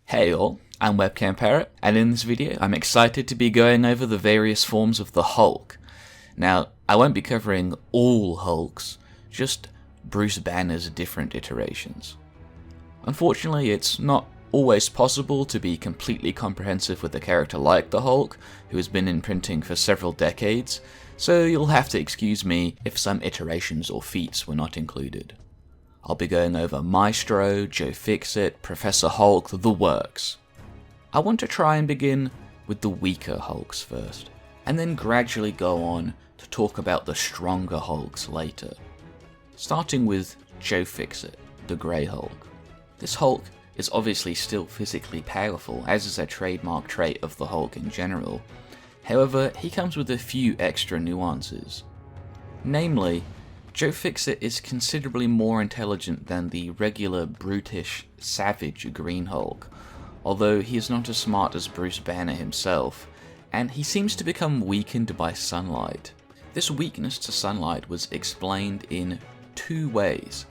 Hey all, I'm WebCamParrot, and in this video I'm excited to be going over the various forms of the Hulk. Now, I won't be covering all Hulks, just Bruce Banner's different iterations. Unfortunately, it's not always possible to be completely comprehensive with a character like the Hulk, who has been in printing for several decades, so you'll have to excuse me if some iterations or feats were not included. I'll be going over Maestro, Joe Fixit, Professor Hulk, the works. I want to try and begin with the weaker Hulks first, and then gradually go on to talk about the stronger Hulks later. Starting with Joe Fixit, the Grey Hulk. This Hulk is obviously still physically powerful, as is a trademark trait of the Hulk in general. However, he comes with a few extra nuances. Namely, Joe Fixit is considerably more intelligent than the regular, brutish, savage Green Hulk, although he is not as smart as Bruce Banner himself, and he seems to become weakened by sunlight. This weakness to sunlight was explained in two ways.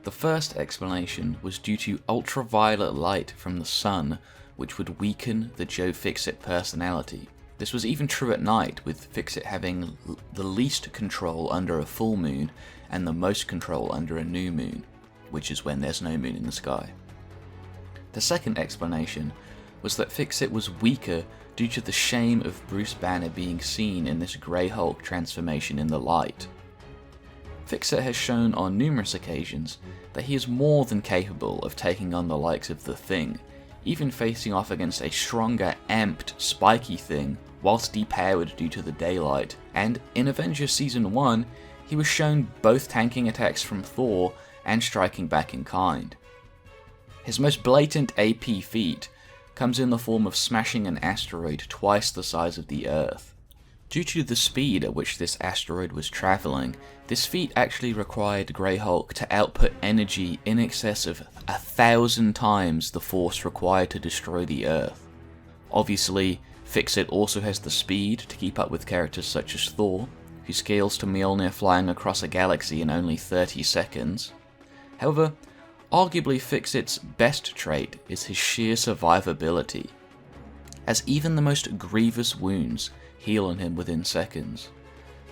The first explanation was due to ultraviolet light from the sun, which would weaken the Joe Fixit personality. This was even true at night, with Fixit having the least control under a full moon and the most control under a new moon, which is when there's no moon in the sky. The second explanation was that Fixit was weaker due to the shame of Bruce Banner being seen in this Grey Hulk transformation in the light. Fixit has shown on numerous occasions that he is more than capable of taking on the likes of the Thing, even facing off against a stronger, amped, spiky Thing whilst depowered due to the daylight, and in Avengers Season 1, he was shown both tanking attacks from Thor and striking back in kind. His most blatant AP feat comes in the form of smashing an asteroid twice the size of the Earth. Due to the speed at which this asteroid was travelling, this feat actually required Grey Hulk to output energy in excess of 1,000 times the force required to destroy the Earth. Obviously, Fixit also has the speed to keep up with characters such as Thor, who scales to Mjolnir flying across a galaxy in only 30 seconds. However, arguably Fixit's best trait is his sheer survivability, as even the most grievous wounds heal on him within seconds.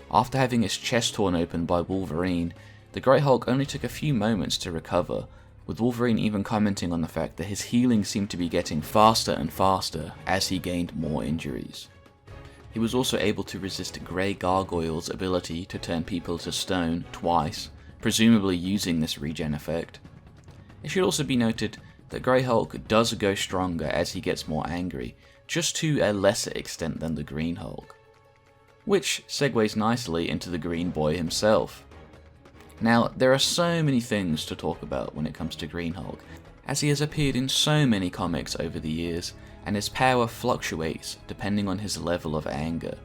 After having his chest torn open by Wolverine, the Grey Hulk only took a few moments to recover, with Wolverine even commenting on the fact that his healing seemed to be getting faster and faster as he gained more injuries. He was also able to resist Grey Gargoyle's ability to turn people to stone twice, presumably using this regen effect. It should also be noted that Grey Hulk does go stronger as he gets more angry, just to a lesser extent than the Green Hulk. Which segues nicely into the Green Boy himself. Now, there are so many things to talk about when it comes to Green Hulk, as he has appeared in so many comics over the years, and his power fluctuates depending on his level of anger.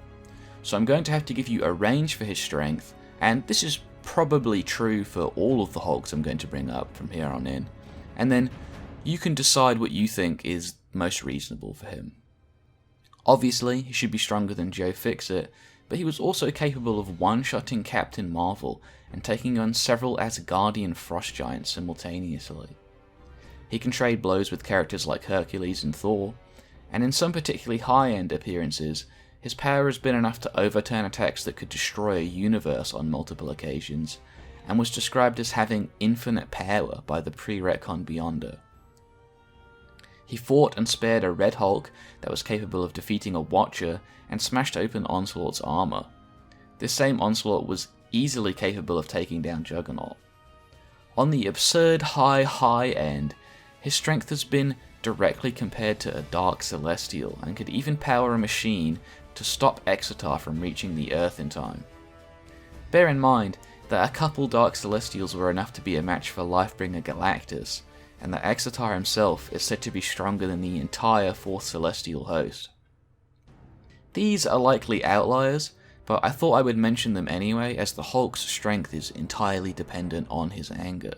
So I'm going to have to give you a range for his strength, and this is probably true for all of the Hulks I'm going to bring up from here on in, and then you can decide what you think is most reasonable for him. Obviously, he should be stronger than Joe Fixit, but he was also capable of one-shotting Captain Marvel and taking on several Asgardian frost giants simultaneously. He can trade blows with characters like Hercules and Thor, and in some particularly high-end appearances, his power has been enough to overturn attacks that could destroy a universe on multiple occasions, and was described as having infinite power by the pre-retcon Beyonder. He fought and spared a Red Hulk that was capable of defeating a Watcher and smashed open Onslaught's armor. This same Onslaught was easily capable of taking down Juggernaut. On the absurd high end, his strength has been directly compared to a Dark Celestial and could even power a machine to stop Exeter from reaching the Earth in time. Bear in mind that a couple Dark Celestials were enough to be a match for Lifebringer Galactus, and that Exeter himself is said to be stronger than the entire 4th Celestial host. These are likely outliers, but I thought I would mention them anyway, as the Hulk's strength is entirely dependent on his anger.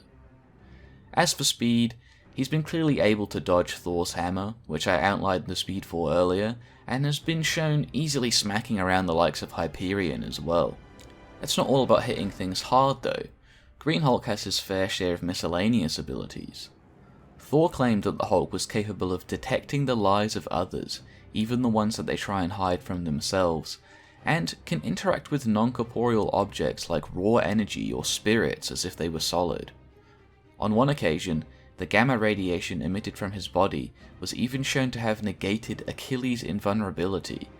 As for speed, he's been clearly able to dodge Thor's hammer, which I outlined the speed for earlier, and has been shown easily smacking around the likes of Hyperion as well. It's not all about hitting things hard though. Green Hulk has his fair share of miscellaneous abilities. Thor claimed that the Hulk was capable of detecting the lies of others, even the ones that they try and hide from themselves, and can interact with non-corporeal objects like raw energy or spirits as if they were solid. On one occasion, the gamma radiation emitted from his body was even shown to have negated Achilles' invulnerability.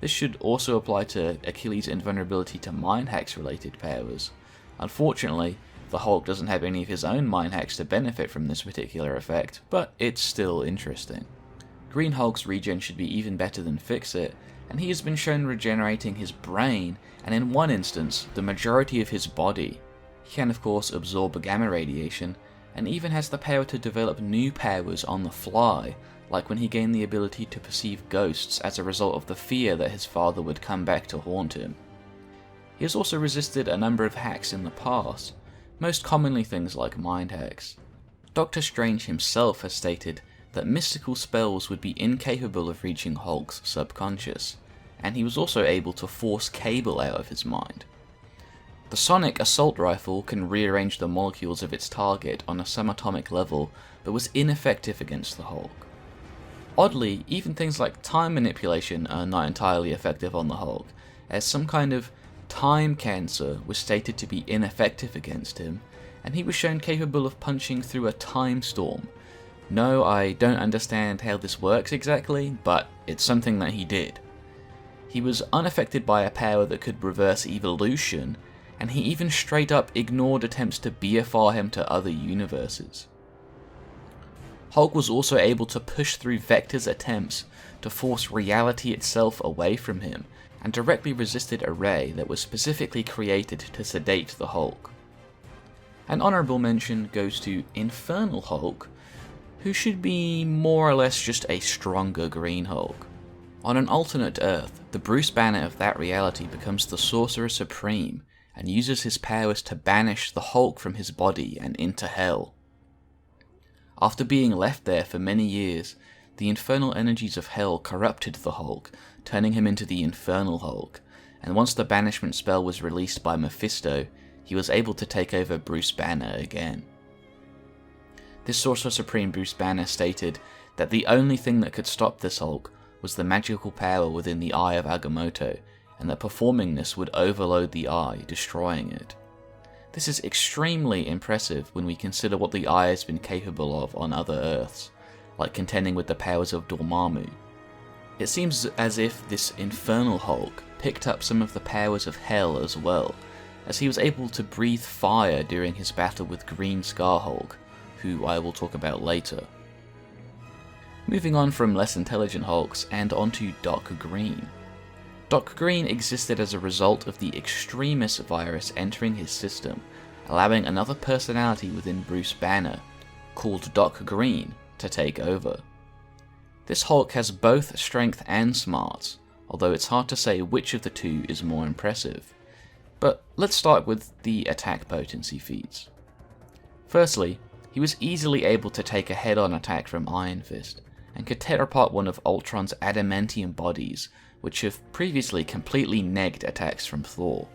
This should also apply to Achilles' invulnerability to mind hacks related powers. Unfortunately, the Hulk doesn't have any of his own mind hacks to benefit from this particular effect, but it's still interesting. Green Hulk's regen should be even better than Fix-It, and he has been shown regenerating his brain, and in one instance, the majority of his body. He can of course absorb gamma radiation, and even has the power to develop new powers on the fly, like when he gained the ability to perceive ghosts as a result of the fear that his father would come back to haunt him. He has also resisted a number of hacks in the past, most commonly things like mind hacks. Doctor Strange himself has stated that mystical spells would be incapable of reaching Hulk's subconscious, and he was also able to force Cable out of his mind. The sonic assault rifle can rearrange the molecules of its target on a subatomic level, but was ineffective against the Hulk. Oddly, even things like time manipulation are not entirely effective on the Hulk, as some kind of time cancer was stated to be ineffective against him, and he was shown capable of punching through a time storm. No, I don't understand how this works exactly, but it's something that he did. He was unaffected by a power that could reverse evolution, and he even straight up ignored attempts to BFR him to other universes. Hulk was also able to push through Vector's attempts to force reality itself away from him, and directly resisted a ray that was specifically created to sedate the Hulk. An honourable mention goes to Infernal Hulk, who should be more or less just a stronger Green Hulk. On an alternate Earth, the Bruce Banner of that reality becomes the Sorcerer Supreme, and uses his powers to banish the Hulk from his body and into Hell. After being left there for many years, the infernal energies of Hell corrupted the Hulk, turning him into the Infernal Hulk, and once the banishment spell was released by Mephisto, he was able to take over Bruce Banner again. This Sorcerer Supreme Bruce Banner stated that the only thing that could stop this Hulk was the magical power within the Eye of Agamotto, and that performing this would overload the Eye, destroying it. This is extremely impressive when we consider what the Eye has been capable of on other Earths, like contending with the powers of Dormammu. It seems as if this Infernal Hulk picked up some of the powers of Hell as well, as he was able to breathe fire during his battle with Green Scar Hulk, who I will talk about later. Moving on from less intelligent Hulks and onto Doc Green. Doc Green existed as a result of the Extremis virus entering his system, allowing another personality within Bruce Banner, called Doc Green, to take over. This Hulk has both strength and smarts, although it's hard to say which of the two is more impressive. But let's start with the attack potency feats. Firstly, he was easily able to take a head-on attack from Iron Fist, and could tear apart one of Ultron's adamantium bodies, which have previously completely negged attacks from Thor.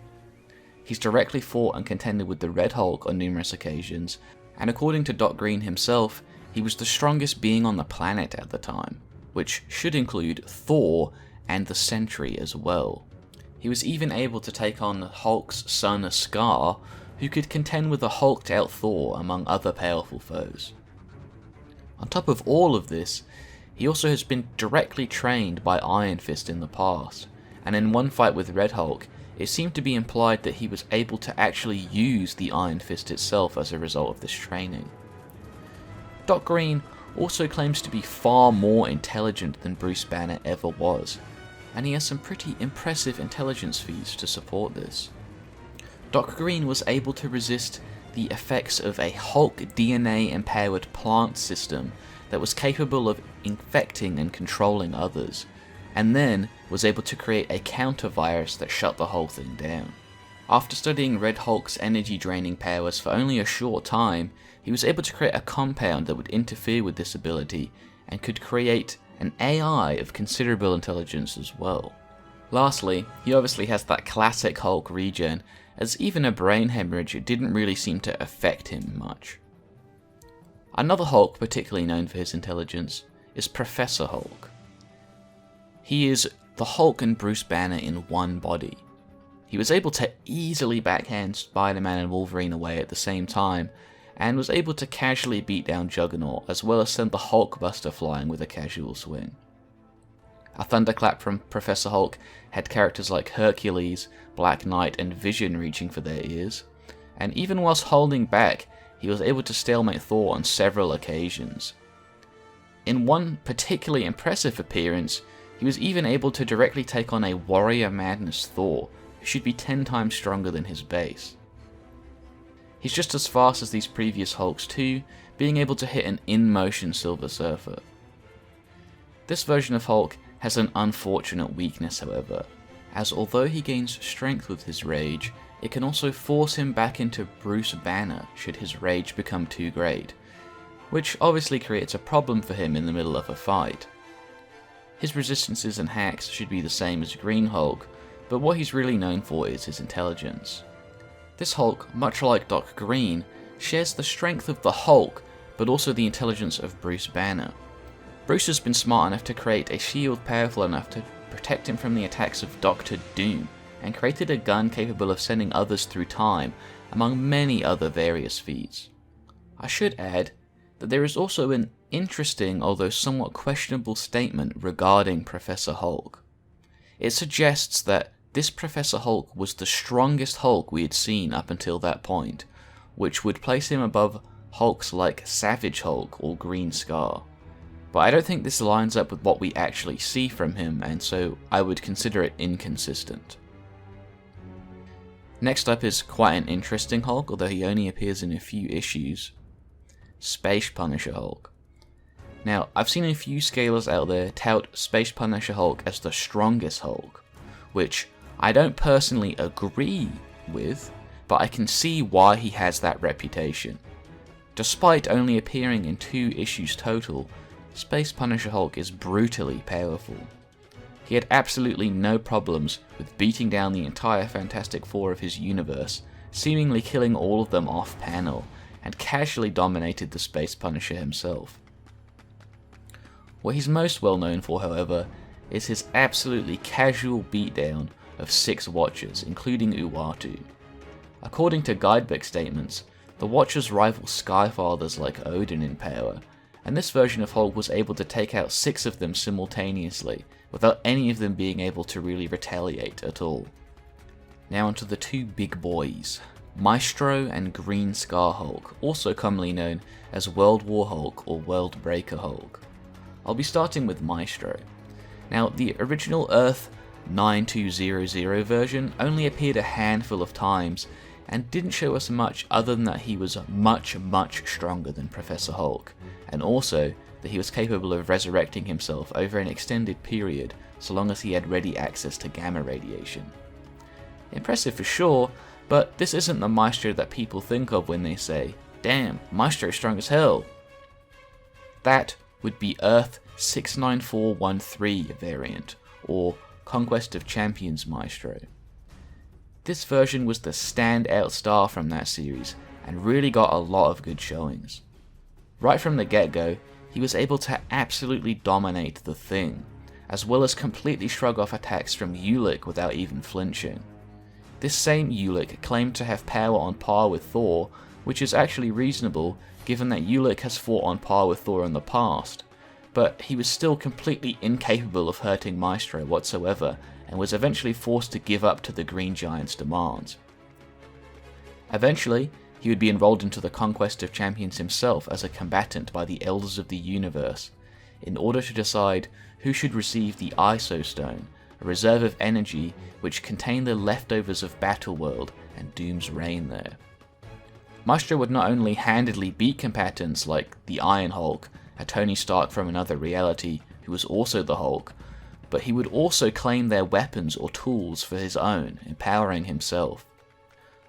He's directly fought and contended with the Red Hulk on numerous occasions, and according to Doc Green himself, he was the strongest being on the planet at the time, which should include Thor and the Sentry as well. He was even able to take on Hulk's son Scar, who could contend with a hulked out Thor among other powerful foes. On top of all of this, he also has been directly trained by Iron Fist in the past, and in one fight with Red Hulk, it seemed to be implied that he was able to actually use the Iron Fist itself as a result of this training. Doc Green also claims to be far more intelligent than Bruce Banner ever was, and he has some pretty impressive intelligence feats to support this. Doc Green was able to resist the effects of a Hulk DNA-empowered plant system that was capable of infecting and controlling others, and then was able to create a counter-virus that shut the whole thing down. After studying Red Hulk's energy-draining powers for only a short time, he was able to create a compound that would interfere with this ability, and could create an AI of considerable intelligence as well. Lastly, he obviously has that classic Hulk regen, as even a brain hemorrhage didn't really seem to affect him much. Another Hulk particularly known for his intelligence is Professor Hulk. He is the Hulk and Bruce Banner in one body. He was able to easily backhand Spider-Man and Wolverine away at the same time, and was able to casually beat down Juggernaut, as well as send the Hulkbuster flying with a casual swing. A thunderclap from Professor Hulk had characters like Hercules, Black Knight, and Vision reaching for their ears, and even whilst holding back, he was able to stalemate Thor on several occasions. In one particularly impressive appearance, he was even able to directly take on a Warrior Madness Thor, who should be 10 times stronger than his base. He's just as fast as these previous Hulks too, being able to hit an in-motion Silver Surfer. This version of Hulk has an unfortunate weakness, however, as although he gains strength with his rage, it can also force him back into Bruce Banner should his rage become too great, which obviously creates a problem for him in the middle of a fight. His resistances and hacks should be the same as Green Hulk, but what he's really known for is his intelligence. This Hulk, much like Doc Green, shares the strength of the Hulk, but also the intelligence of Bruce Banner. Bruce has been smart enough to create a shield powerful enough to protect him from the attacks of Doctor Doom, and created a gun capable of sending others through time, among many other various feats. I should add that there is also an interesting, although somewhat questionable statement regarding Professor Hulk. It suggests that this Professor Hulk was the strongest Hulk we had seen up until that point, which would place him above Hulks like Savage Hulk or Green Scar. But I don't think this lines up with what we actually see from him, and so I would consider it inconsistent. Next up is quite an interesting Hulk, although he only appears in a few issues. Space Punisher Hulk. Now, I've seen a few scalers out there tout Space Punisher Hulk as the strongest Hulk, which I don't personally agree with, but I can see why he has that reputation. Despite only appearing in 2 issues total, Space Punisher Hulk is brutally powerful. He had absolutely no problems with beating down the entire Fantastic Four of his universe, seemingly killing all of them off-panel, and casually dominated the Space Punisher himself. What he's most well known for, however, is his absolutely casual beatdown of 6 Watchers, including Uatu. According to guidebook statements, the Watchers rival Skyfathers like Odin in power, and this version of Hulk was able to take out 6 of them simultaneously, without any of them being able to really retaliate at all. Now onto the 2 big boys, Maestro and Green Scar Hulk, also commonly known as World War Hulk or World Breaker Hulk. I'll be starting with Maestro. Now, the original Earth 9200 version only appeared a handful of times, and didn't show us much other than that he was much stronger than Professor Hulk, and also that he was capable of resurrecting himself over an extended period so long as he had ready access to gamma radiation. Impressive for sure, but this isn't the Maestro that people think of when they say, "Damn, Maestro's strong as hell." That would be Earth 69413 variant, or Conquest of Champions Maestro. This version was the standout star from that series, and really got a lot of good showings. Right from the get-go, he was able to absolutely dominate the Thing, as well as completely shrug off attacks from Ulik without even flinching. This same Ulik claimed to have power on par with Thor, which is actually reasonable given that Ulik has fought on par with Thor in the past, but he was still completely incapable of hurting Maestro whatsoever, and was eventually forced to give up to the Green Giant's demands. Eventually, he would be enrolled into the Conquest of Champions himself as a combatant by the Elders of the Universe, in order to decide who should receive the ISO Stone, a reserve of energy which contained the leftovers of Battleworld and Doom's reign there. Maestro would not only handedly beat combatants like the Iron Hulk, a Tony Stark from another reality who was also the Hulk, but he would also claim their weapons or tools for his own, empowering himself.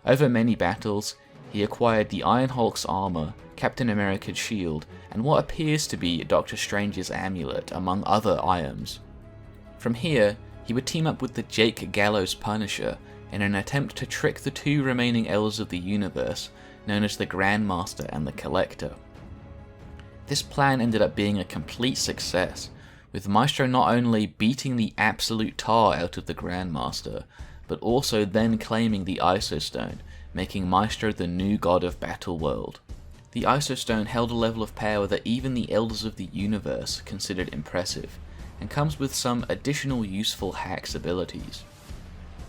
Over many battles, he acquired the Iron Hulk's armor, Captain America's shield, and what appears to be Doctor Strange's amulet, among other items. From here, he would team up with the Jake Gallows Punisher in an attempt to trick the 2 remaining Elders of the Universe, known as the Grandmaster and the Collector. This plan ended up being a complete success, with Maestro not only beating the absolute tar out of the Grandmaster, but also then claiming the Isostone, making Maestro the new god of Battle World. The Isostone held a level of power that even the Elders of the Universe considered impressive, and comes with some additional useful hacks abilities.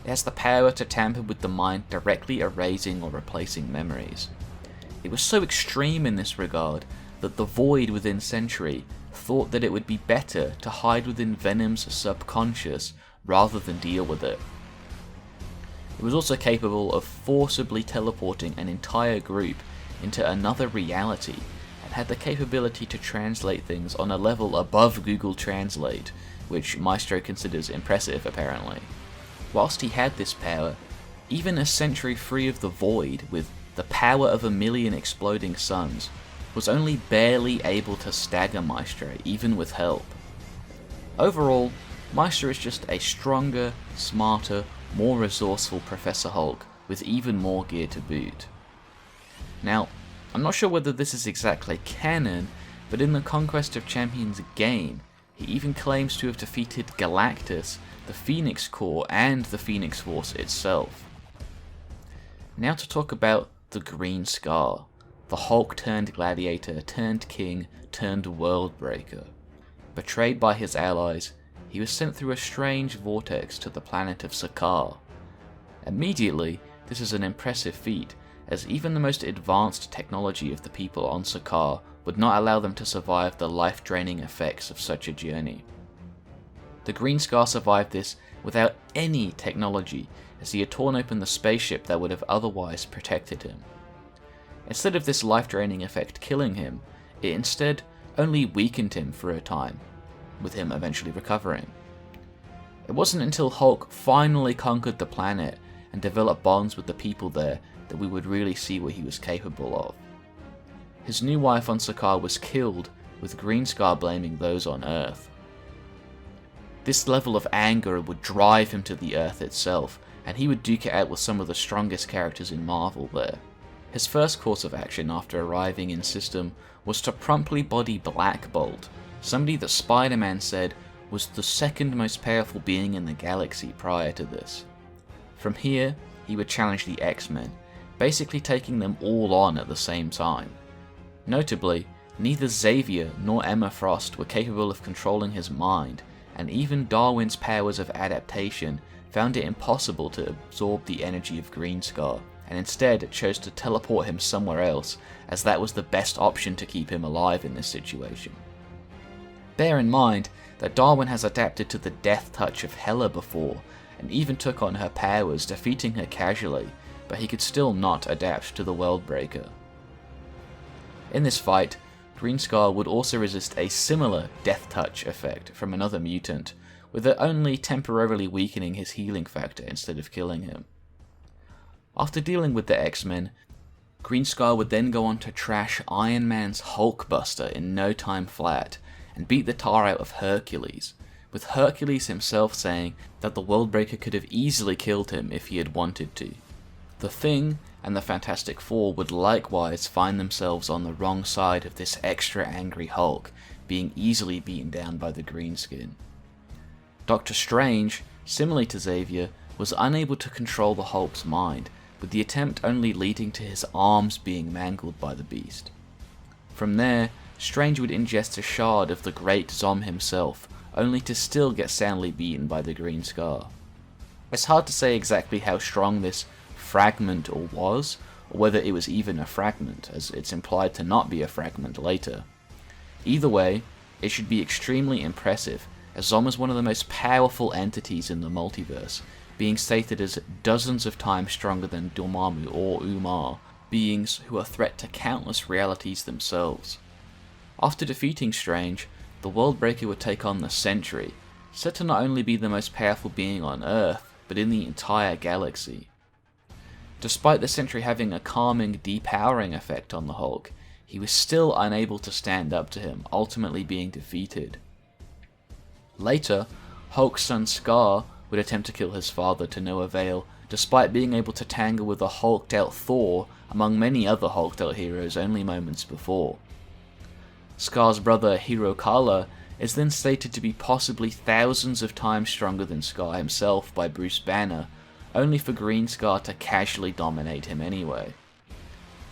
It has the power to tamper with the mind, directly erasing or replacing memories. It was so extreme in this regard that the Void within Sentry thought that it would be better to hide within Venom's subconscious rather than deal with it. It was also capable of forcibly teleporting an entire group into another reality, and had the capability to translate things on a level above Google Translate, which Maestro considers impressive apparently. Whilst he had this power, even a Sentry free of the Void, with the power of 1,000,000 exploding suns, was only barely able to stagger Maestro, even with help. Overall, Maestro is just a stronger, smarter, more resourceful Professor Hulk, with even more gear to boot. Now, I'm not sure whether this is exactly canon, but in the Conquest of Champions game, he even claims to have defeated Galactus, the Phoenix Corps, and the Phoenix Force itself. Now to talk about the Green Scar, the Hulk turned gladiator, turned king, turned world breaker. Betrayed by his allies, he was sent through a strange vortex to the planet of Sakaar. Immediately, this is an impressive feat, as even the most advanced technology of the people on Sakaar would not allow them to survive the life-draining effects of such a journey. The Green Scar survived this without any technology, as he had torn open the spaceship that would have otherwise protected him. Instead of this life-draining effect killing him, it instead only weakened him for a time, with him eventually recovering. It wasn't until Hulk finally conquered the planet and developed bonds with the people there that we would really see what he was capable of. His new wife on Sakaar was killed, with Green Scar blaming those on Earth. This level of anger would drive him to the Earth itself, and he would duke it out with some of the strongest characters in Marvel there. His first course of action after arriving in system was to promptly body Black Bolt, somebody that Spider-Man said was the second most powerful being in the galaxy prior to this. From here, he would challenge the X-Men, basically taking them all on at the same time. Notably, neither Xavier nor Emma Frost were capable of controlling his mind, and even Darwin's powers of adaptation found it impossible to absorb the energy of Green Scar, and instead chose to teleport him somewhere else, as that was the best option to keep him alive in this situation. Bear in mind that Darwin has adapted to the death touch of Hela before, and even took on her powers, defeating her casually, but he could still not adapt to the Worldbreaker. In this fight, Green Scar would also resist a similar death touch effect from another mutant, with it only temporarily weakening his healing factor instead of killing him. After dealing with the X-Men, Green Scar would then go on to trash Iron Man's Hulkbuster in no time flat, and beat the tar out of Hercules, with Hercules himself saying that the Worldbreaker could have easily killed him if he had wanted to. The Thing and the Fantastic Four would likewise find themselves on the wrong side of this extra angry Hulk, being easily beaten down by the Greenskin. Doctor Strange, similarly to Xavier, was unable to control the Hulk's mind, with the attempt only leading to his arms being mangled by the beast. From there, Strange would ingest a shard of the great Zom himself, only to still get soundly beaten by the Green Scar. It's hard to say exactly how strong this fragment was, or whether it was even a fragment, as it's implied to not be a fragment later. Either way, it should be extremely impressive, as Zom is one of the most powerful entities in the multiverse, being stated as dozens of times stronger than Dormammu or Umar, beings who are a threat to countless realities themselves. After defeating Strange, the Worldbreaker would take on the Sentry, said to not only be the most powerful being on Earth, but in the entire galaxy. Despite the Sentry having a calming, depowering effect on the Hulk, he was still unable to stand up to him, ultimately being defeated. Later, Hulk's son Scar would attempt to kill his father to no avail, despite being able to tangle with a hulked out Thor among many other hulked out heroes only moments before. Scar's brother Hirokala is then stated to be possibly thousands of times stronger than Scar himself by Bruce Banner, only for Green Scar to casually dominate him anyway.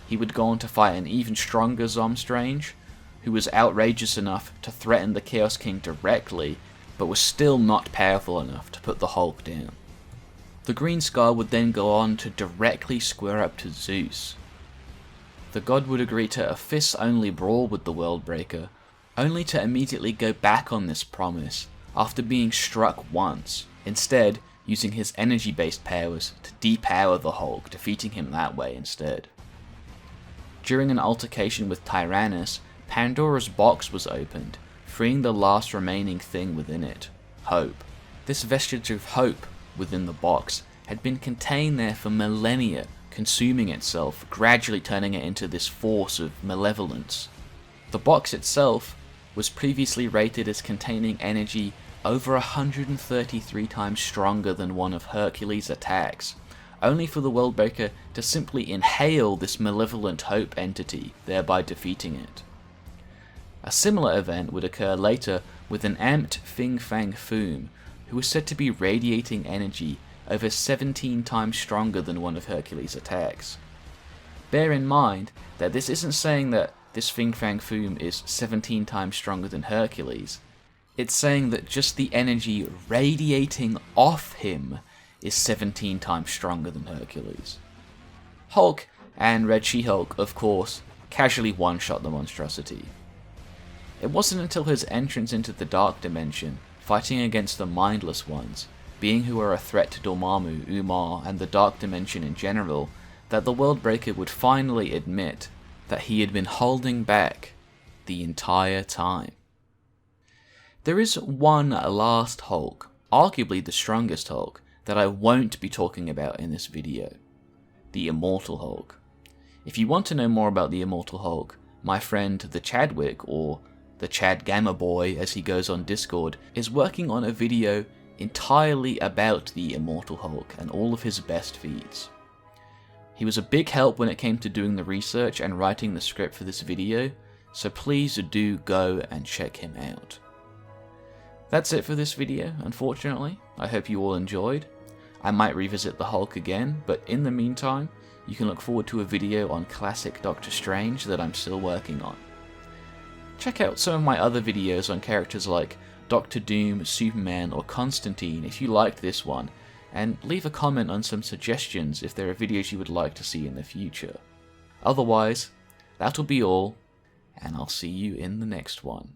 He would go on to fight an even stronger Zomstrange, who was outrageous enough to threaten the Chaos King directly, but was still not powerful enough to put the Hulk down. The Green Scar would then go on to directly square up to Zeus. The god would agree to a fists-only brawl with the Worldbreaker, only to immediately go back on this promise after being struck once, instead using his energy-based powers to depower the Hulk, defeating him that way instead. During an altercation with Tyrannus, Pandora's box was opened, freeing the last remaining thing within it, hope. This vestige of hope within the box had been contained there for millennia, consuming itself, gradually turning it into this force of malevolence. The box itself was previously rated as containing energy over 133 times stronger than one of Hercules' attacks, only for the Worldbreaker to simply inhale this malevolent hope entity, thereby defeating it. A similar event would occur later with an amped Fing Fang Foom, who was said to be radiating energy over 17 times stronger than one of Hercules' attacks. Bear in mind that this isn't saying that this Fing Fang Foom is 17 times stronger than Hercules. It's saying that just the energy radiating off him is 17 times stronger than Hercules. Hulk and Red She-Hulk, of course, casually one-shot the monstrosity. It wasn't until his entrance into the Dark Dimension, fighting against the Mindless Ones, being who are a threat to Dormammu, Umar, and the Dark Dimension in general, that the Worldbreaker would finally admit that he had been holding back the entire time. There is one last Hulk, arguably the strongest Hulk, that I won't be talking about in this video, the Immortal Hulk. If you want to know more about the Immortal Hulk, my friend the Chadwick, or the Chad Gamma Boy as he goes on Discord, is working on a video entirely about the Immortal Hulk and all of his best feats. He was a big help when it came to doing the research and writing the script for this video, so please do go and check him out. That's it for this video, unfortunately. I hope you all enjoyed. I might revisit the Hulk again, but in the meantime, you can look forward to a video on classic Doctor Strange that I'm still working on. Check out some of my other videos on characters like Doctor Doom, Superman, or Constantine if you liked this one, and leave a comment on some suggestions if there are videos you would like to see in the future. Otherwise, that'll be all, and I'll see you in the next one.